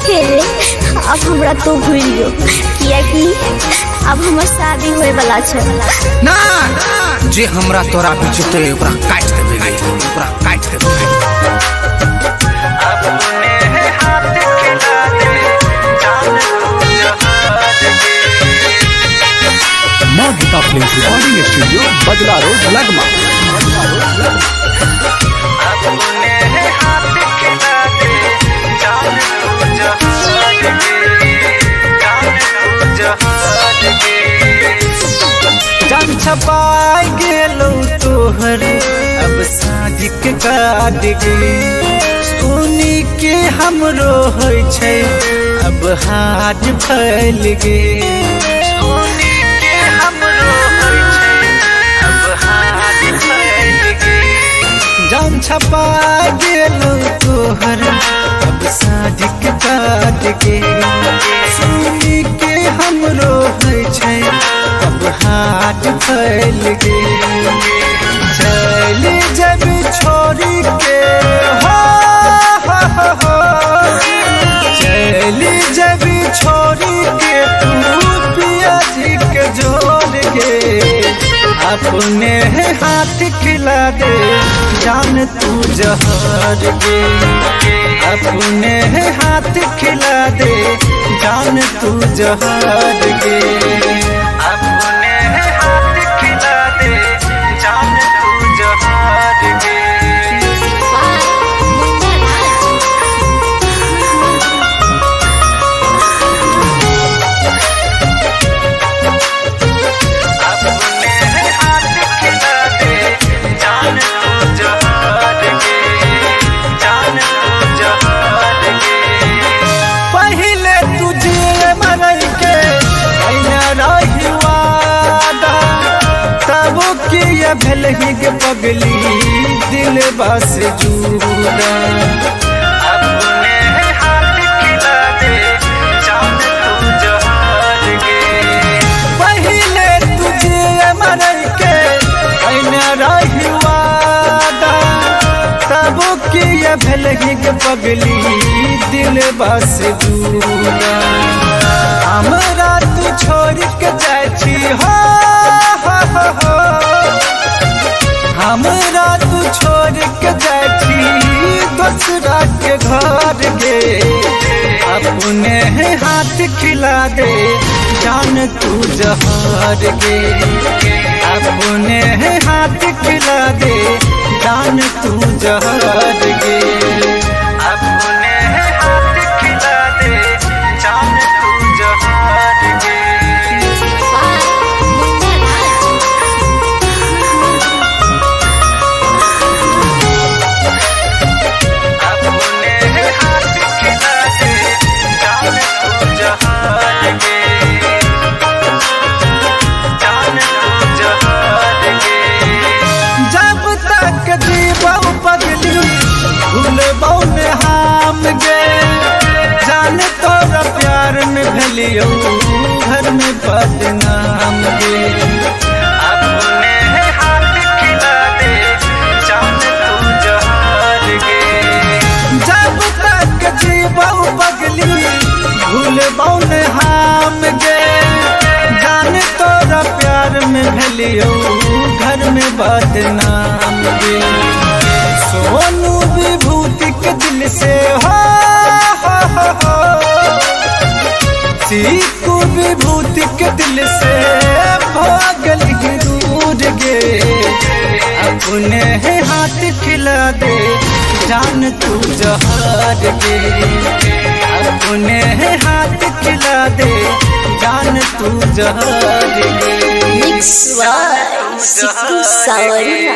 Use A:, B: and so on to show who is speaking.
A: हे अब हमरा तो भूल गयो किया कि अब हमर शादी होए वाला छै
B: ना जे हमरा तोरा बिचते ओकरा काट देबे ओकरा काट देबे अपने हाथ खिला दे जान तू जहाज के
C: मां गीता फिल्म रिकॉर्डिंग स्टूडियो बदला रोड लगमा
B: अपने हाथ खिला दे जान तू जहाज के जान तू जहाज के जान छपाई गेलो तोहर अब साजिक काट गे सुनी के हमरो होय छै अब हाथ फैल गे सुनी के हमरो होय छै अब हाथ फैल गे जान छपा गेलो तोहर अब साजिक काट गे सुनी के हमरो होय छै अब हाथ फैल गे चल जब छोड़ी के हो चल जब छोड़ी के तू पिया जी के जोड़ गे अपने हाथ खिला दे जान तू जहर गे अपने हाथ खिला दे जान तू जहर गे अपने हाथ खिला दे जान तू जहर गे भलही के पगली दिल बस जुड़ा अपने हाथ खिला दे जान तू जहाज गे पहले तुझे मरई के ऐना रही वादा तब की ये भलही के पगली दिल बस जुड़ा हमरा तू छोड़ के जाय छी हो हमरा तू छोड़ के जाती दूसरा के घर गे अपने हाथ खिला दे जान तू जहर गे अपने हाथ खिला दे जान तू जहर गे अपने हाथ खिला दे जान तू जहर गे जान तोरा प्यार में भलियो घर में बदनाम गे अपने हाथ खिला दे जान तू जहाज गे जब तक जीवो पगली भूलबो न हम गे जान तोरा प्यार में भलियो घर में बदनाम गे सोनू विभूति के दिल से हो सीखू विभूति के दिल से भागल दूर गे अपने हाथ खिला दे जान तू जहर गे अपने हाथ खिला दे जान तू जहर गे
A: मिक्स वाई सिद्धू सावरिया।